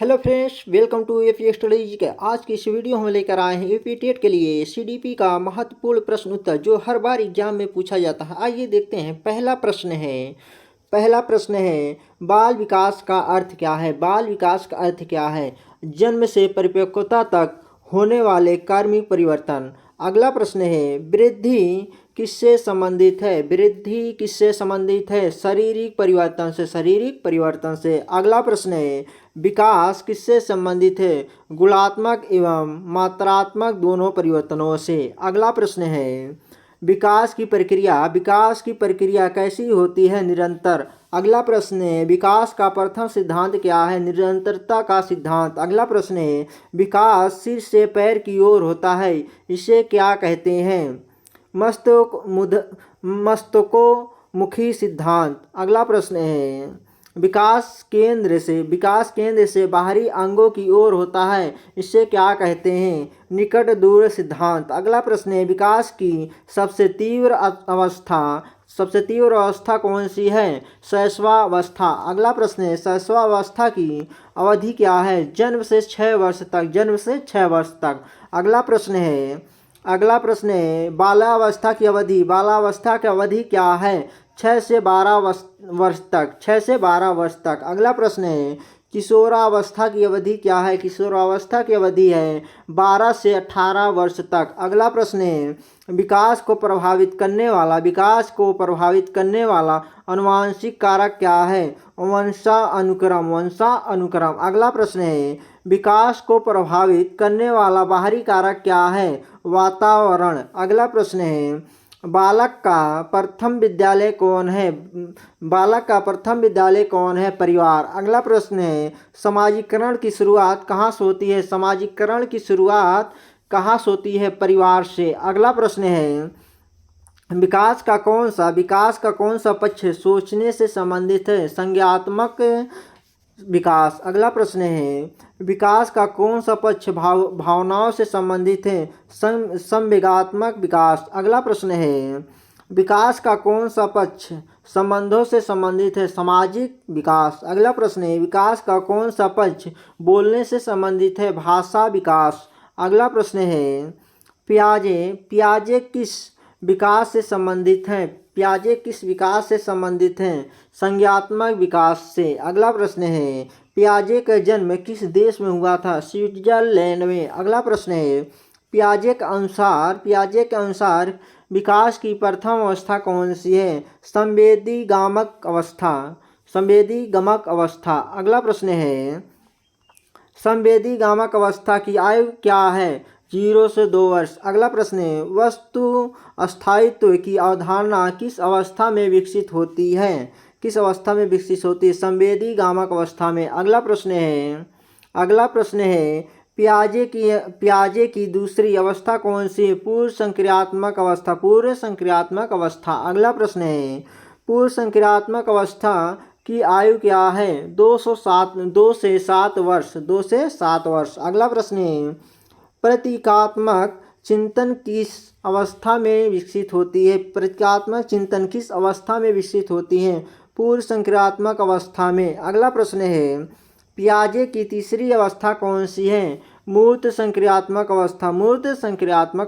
Hello friends, welcome to AP studies के। आज की इस वीडियो हम लेकर आए हैं यूपी टेट के लिए सीडीपी का महत्वपूर्ण प्रश्न उत्तर जो हर बार एग्जाम में पूछा जाता है। आइए देखते हैं। पहला प्रश्न है बाल विकास का अर्थ क्या है। बाल विकास का अर्थ क्या है? जन्म से परिपक्वता तक होने वाले कार्मिक परिवर्तन। अगला प्रश्न है वृद्धि किससे संबंधित है। वृद्धि किससे संबंधित है? शारीरिक परिवर्तन से। शारीरिक परिवर्तन से। अगला प्रश्न है विकास किससे संबंधित है। गुणात्मक एवं मात्रात्मक दोनों परिवर्तनों से। अगला प्रश्न है विकास की प्रक्रिया कैसी होती है। निरंतर। अगला प्रश्न है विकास का प्रथम सिद्धांत क्या है। निरंतरता का सिद्धांत। अगला प्रश्न है विकास सिर से पैर की ओर होता है, इसे क्या कहते हैं। मस्तकोमुखी सिद्धांत। अगला प्रश्न है विकास केंद्र से बाहरी अंगों की ओर होता है, इसे क्या कहते हैं। निकट दूर सिद्धांत। अगला प्रश्न है विकास की सबसे तीव्र अवस्था कौन सी है। शैशवावस्था। अगला प्रश्न है शैशवावस्था की अवधि क्या है। जन्म से 6 वर्ष तक। अगला प्रश्न है बाल्यावस्था की अवधि क्या है। 6 से 12 वर्ष तक। अगला प्रश्न है किशोरावस्था की अवधि क्या है। किशोरावस्था की अवधि है 12 से 18 वर्ष तक। अगला प्रश्न है विकास को प्रभावित करने वाला अनुवांशिक कारक क्या है। वंशानुक्रम। अगला प्रश्न है विकास को प्रभावित करने वाला बाहरी कारक क्या है। वातावरण। अगला प्रश्न है बालक का प्रथम विद्यालय कौन है। परिवार। अगला प्रश्न है समाजीकरण की शुरुआत कहाँ से होती है। परिवार से। अगला प्रश्न है विकास का कौन सा पक्ष सोचने से संबंधित है। संज्ञानात्मक विकास। अगला प्रश्न है विकास का कौन सा पक्ष भावनाओं से संबंधित है। संवेगात्मक विकास। अगला प्रश्न है विकास का कौन सा पक्ष संबंधों से संबंधित है। सामाजिक विकास। अगला प्रश्न है विकास का कौन सा पक्ष बोलने से संबंधित है। भाषा विकास। अगला प्रश्न है पियाजे किस विकास से संबंधित हैं। संज्ञानात्मक विकास से। अगला प्रश्न है पियाजे का जन्म किस देश में हुआ था। स्विट्जरलैंड में। अगला प्रश्न है पियाजे के अनुसार विकास की प्रथम अवस्था कौन सी है। संवेदीगमक अवस्था। अगला प्रश्न है संवेदीगमक अवस्था की आयु क्या है। 0 से 2 वर्ष। अगला प्रश्न है वस्तु स्थायित्व की अवधारणा किस अवस्था में विकसित होती है। संवेदीगमक अवस्था में। अगला प्रश्न है पियाजे की दूसरी अवस्था कौन सी है। पूर्व संक्रियात्मक अवस्था। अगला प्रश्न है पूर्व संक्रियात्मक अवस्था की आयु क्या है। 2 से 7 वर्ष। अगला प्रश्न है प्रतीकात्मक चिंतन किस अवस्था में विकसित होती है। पूर्व संक्रियात्मक अवस्था में। अगला प्रश्न है पियाजे की तीसरी अवस्था कौन सी है। मूर्त संक्रियात्मक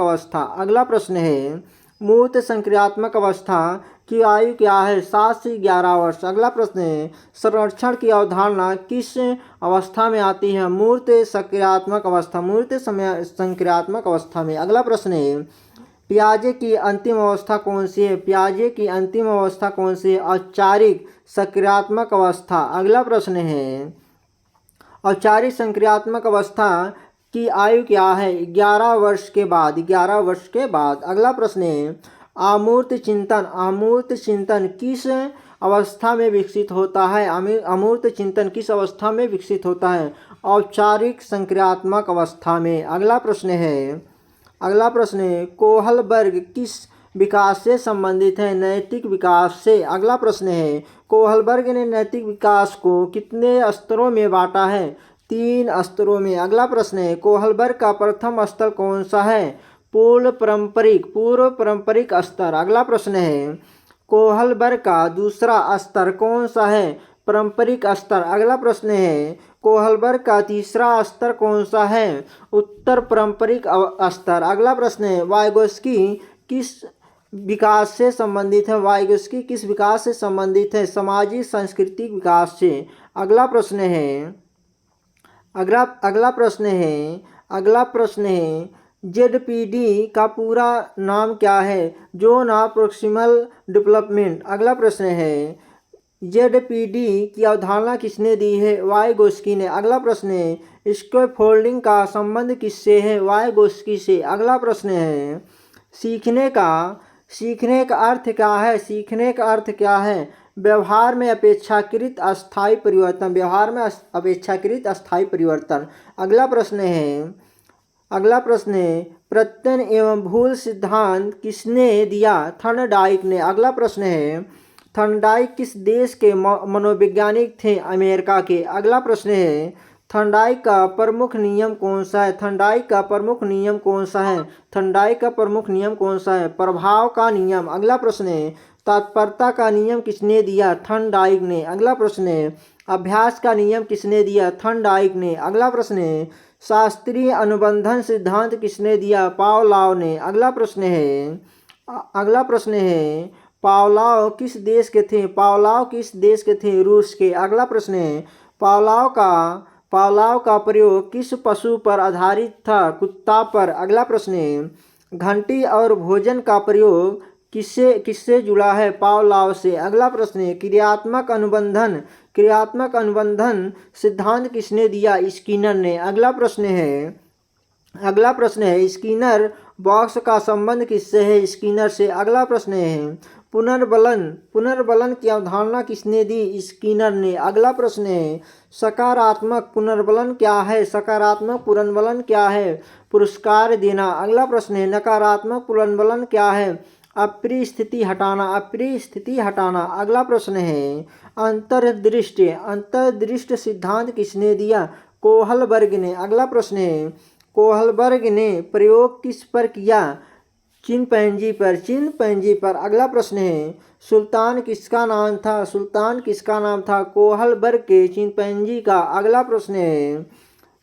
अवस्था। अगला प्रश्न है मूर्त संक्रियात्मक अवस्था की आयु क्या है। 7 से 11 वर्ष। अगला प्रश्न है संरक्षण की अवधारणा किस अवस्था में आती है। मूर्त संक्रियात्मक अवस्था में। अगला प्रश्न है पियाजे की अंतिम अवस्था कौन सी है। औपचारिक संक्रियात्मक अवस्था। अगला प्रश्न है औपचारिक संक्रियात्मक अवस्था की आयु क्या है। 11 वर्ष के बाद। अगला प्रश्न है अमूर्त चिंतन किस अवस्था में विकसित होता है। औपचारिक संक्रियात्मक अवस्था में। अगला प्रश्न है कोहलबर्ग किस विकास से संबंधित है। नैतिक विकास से। अगला प्रश्न है कोहलबर्ग ने नैतिक विकास को कितने स्तरों में बांटा है। 3 स्तरों में। अगला प्रश्न है कोहलबर्ग का प्रथम स्तर कौन सा है। पूर्व पारंपरिक स्तर। अगला प्रश्न है कोहलबर्ग का दूसरा स्तर कौन सा है। पारंपरिक स्तर। अगला प्रश्न है कोहलबर्ग का तीसरा स्तर कौन सा है? उत्तर पारंपरिक स्तर। अगला प्रश्न है वाइगोत्स्की किस विकास से संबंधित है? वाइगोत्स्की किस विकास से संबंधित है? सामाजिक सांस्कृतिक विकास से। अगला प्रश्न है अगला प्रश्न है जेडपीडी का पूरा नाम क्या है? Zone of proximal development. अगला प्रश्न है जेडपीडी की अवधारणा किसने दी है? वाइगोत्स्की ने। अगला प्रश्न है स्कैफोल्डिंग का संबंध किससे है? वाइगोत्स्की से। अगला प्रश्न है सीखने का अर्थ क्या है? सीखने का अर्थ क्या है? व्यवहार में अपेक्षाकृत अस्थायी परिवर्तन। व्यवहार में अपेक्षाकृत अस्थायी परिवर्तन। अगला प्रश्न है प्रत्यय एवं भूल सिद्धांत किसने दिया? थर्नडाइक ने। अगला प्रश्न है थर्नडाइक किस देश के मनोवैज्ञानिक थे? अमेरिका के। अगला प्रश्न है थर्नडाइक का प्रमुख नियम कौन सा है? थर्नडाइक का प्रमुख नियम कौन सा है? थर्नडाइक का प्रमुख नियम कौन सा है? प्रभाव का नियम। अगला प्रश्न है तत्परता का नियम किसने दिया? थर्नडाइक ने। अगला प्रश्न है अभ्यास का नियम किसने दिया? थर्नडाइक ने। अगला प्रश्न है शास्त्रीय अनुबंधन सिद्धांत किसने दिया? पावलोव ने। अगला प्रश्न है पावलोव किस देश के थे? पावलोव किस देश के थे? रूस के। अगला प्रश्न है पावलोव का प्रयोग किस पशु पर आधारित था? कुत्ता पर। अगला प्रश्न है घंटी और भोजन का प्रयोग किससे जुड़ा है? पावलोव से। अगला प्रश्न है क्रियात्मक अनुबंधन सिद्धांत किसने दिया? स्किनर ने। अगला प्रश्न है स्किनर बॉक्स का संबंध किससे है? स्किनर से। अगला प्रश्न है पुनर्बलन की अवधारणा किसने दी? स्किनर ने। अगला प्रश्न है सकारात्मक पुनर्बलन क्या है? सकारात्मक पुनर्बलन क्या है? पुरस्कार देना। अगला प्रश्न है नकारात्मक पुनर्बलन क्या है? अप्रिय स्थिति हटाना। अगला प्रश्न है अंतर्दृष्टि सिद्धांत किसने दिया? कोहलबर्ग ने। अगला प्रश्न है कोहलबर्ग ने प्रयोग किस पर किया? चिंपैंजी पर। अगला प्रश्न है सुल्तान किसका नाम था? कोहलबर्ग के चिंपैंजी का। अगला प्रश्न है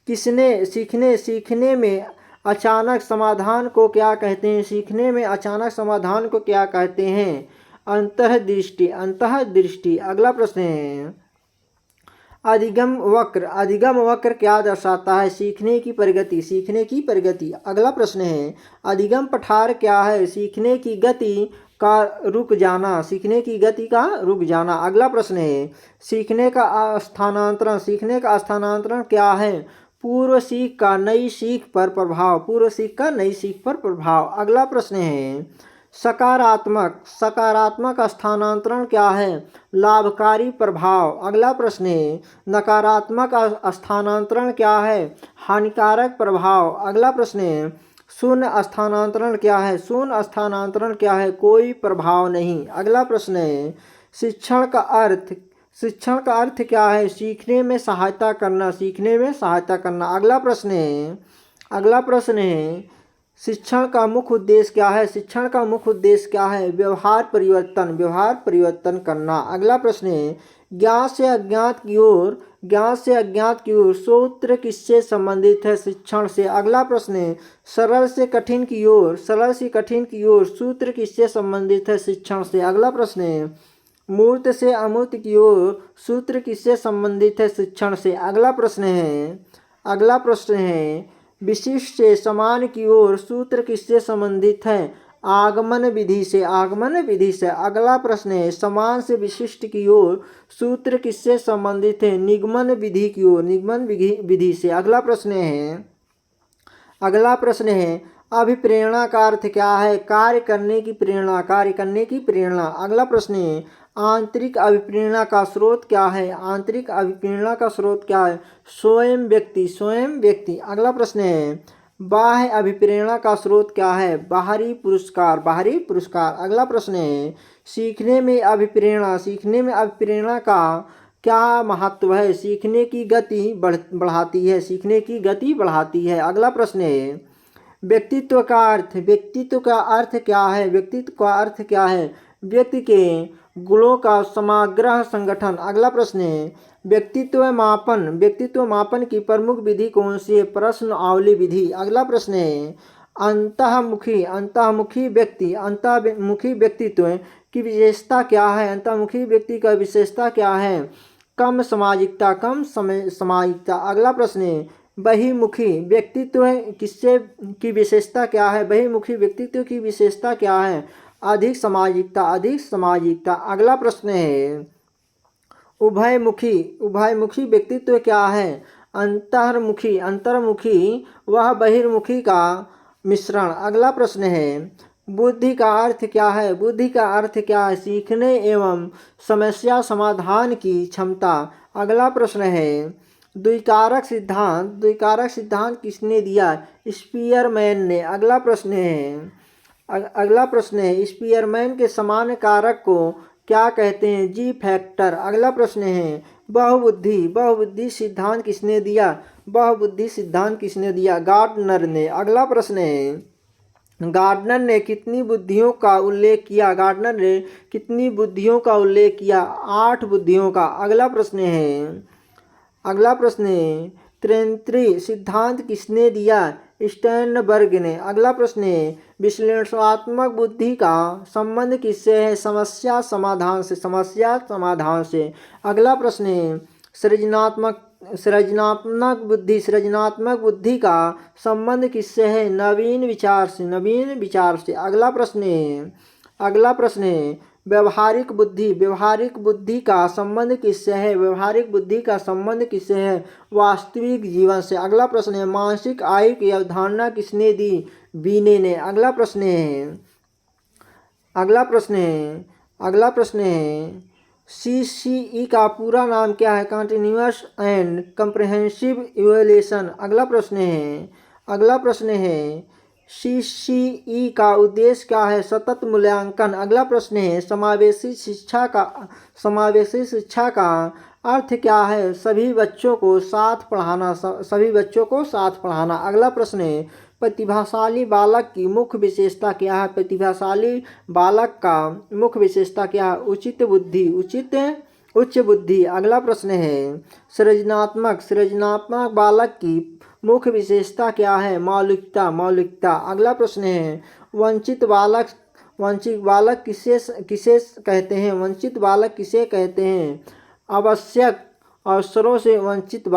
किसने सीखने में अचानक समाधान को क्या कहते हैं? सीखने में अचानक समाधान को क्या कहते हैं? अंतःदृष्टि। अगला प्रश्न है अधिगम वक्र क्या दर्शाता है? सीखने की प्रगति। अगला प्रश्न है अधिगम पठार क्या है? सीखने की गति का रुक जाना। अगला प्रश्न है सीखने का स्थानांतरण क्या है? पूर्व सीख का नई सीख पर प्रभाव। अगला प्रश्न है सकारात्मक स्थानांतरण क्या है? लाभकारी प्रभाव। अगला प्रश्न है नकारात्मक स्थानांतरण क्या है? हानिकारक प्रभाव। अगला प्रश्न है शून्य स्थानांतरण क्या है? कोई प्रभाव नहीं। अगला प्रश्न है शिक्षण का अर्थ क्या है? सीखने में सहायता करना। अगला प्रश्न है शिक्षण का मुख्य उद्देश्य क्या है? व्यवहार परिवर्तन करना। अगला प्रश्न है ज्ञात से अज्ञात की ओर सूत्र किससे संबंधित है? शिक्षण से। अगला प्रश्न है सरल से कठिन की ओर सूत्र किससे संबंधित है? शिक्षण से। अगला प्रश्न है मूर्त से अमूर्त की ओर सूत्र किससे संबंधित है? शिक्षण से। अगला प्रश्न है विशिष्ट से समान की ओर सूत्र किससे संबंधित है? आगमन विधि से। अगला प्रश्न है समान से विशिष्ट की ओर सूत्र किससे संबंधित है? निगमन विधि से। अगला प्रश्न है अभिप्रेरणा का अर्थ क्या है? कार्य करने की प्रेरणा। अगला प्रश्न है आंतरिक अभिप्रेरणा का स्रोत क्या है? स्वयं व्यक्ति। अगला प्रश्न है बाह्य अभिप्रेरणा का स्रोत क्या है? बाहरी पुरस्कार। अगला प्रश्न है सीखने में अभिप्रेरणा का क्या महत्व है? सीखने की गति बढ़ाती है। अगला प्रश्न है व्यक्तित्व का अर्थ क्या है? व्यक्ति के गुणों का समग्र संगठन। अगला प्रश्न है व्यक्तित्व मापन की प्रमुख विधि कौन सी है? प्रश्नावली विधि। अगला प्रश्न है अंतःमुखी व्यक्तित्व की विशेषता क्या है? अंतःमुखी व्यक्ति का विशेषता क्या है? कम सामाजिकता। अगला प्रश्न है बहिमुखी व्यक्तित्व की विशेषता क्या है? बहिमुखी व्यक्तित्व की विशेषता क्या है? अधिक सामाजिकता। अगला प्रश्न है उभयमुखी व्यक्तित्व क्या है? अंतर्मुखी वह बहिर्मुखी का मिश्रण। अगला प्रश्न है बुद्धि का अर्थ क्या है? बुद्धि का अर्थ क्या है? सीखने एवं समस्या समाधान की क्षमता। अगला प्रश्न है द्विकारक सिद्धांत किसने दिया? स्पीयरमैन ने। अगला प्रश्न है स्पीयरमैन के समान कारक को क्या कहते हैं? जी फैक्टर। अगला प्रश्न है बहुबुद्धि सिद्धांत किसने दिया? गार्डनर ने। अगला प्रश्न है गार्डनर ने कितनी बुद्धियों का उल्लेख किया? 8 बुद्धियों का। अगला प्रश्न है त्रिनेत्री सिद्धांत किसने दिया? स्टर्नबर्ग ने। अगला प्रश्न है विश्लेषणात्मक बुद्धि का संबंध किससे है? समस्या समाधान से। अगला प्रश्न है सृजनात्मक बुद्धि का संबंध किससे है? नवीन विचार से। अगला प्रश्न है व्यवहारिक बुद्धि का संबंध किससे है? वास्तविक जीवन से। अगला प्रश्न है मानसिक आयु की अवधारणा किसने दी? बीने ने। अगला प्रश्न है CCE का पूरा नाम क्या है? Continuous and comprehensive evaluation. अगला प्रश्न है CCE का उद्देश्य क्या है? सतत मूल्यांकन। अगला प्रश्न है समावेशी शिक्षा का अर्थ क्या है? सभी बच्चों को साथ पढ़ाना। अगला प्रश्न है प्रतिभाशाली बालक की मुख्य विशेषता क्या है? प्रतिभाशाली बालक का मुख्य विशेषता क्या है? उच्च बुद्धि। अगला प्रश्न है सृजनात्मक बालक की मुख्य विशेषता क्या है? मौलिकता। अगला प्रश्न है वंचित बालक किसे कहते हैं? आवश्यक अवसरों से वंचित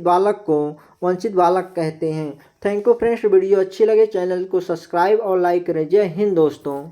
बालक को वंचित बालक कहते हैं। Thank you friends. वीडियो अच्छी लगे चैनल को सब्सक्राइब और लाइक करें। जय हिंद दोस्तों।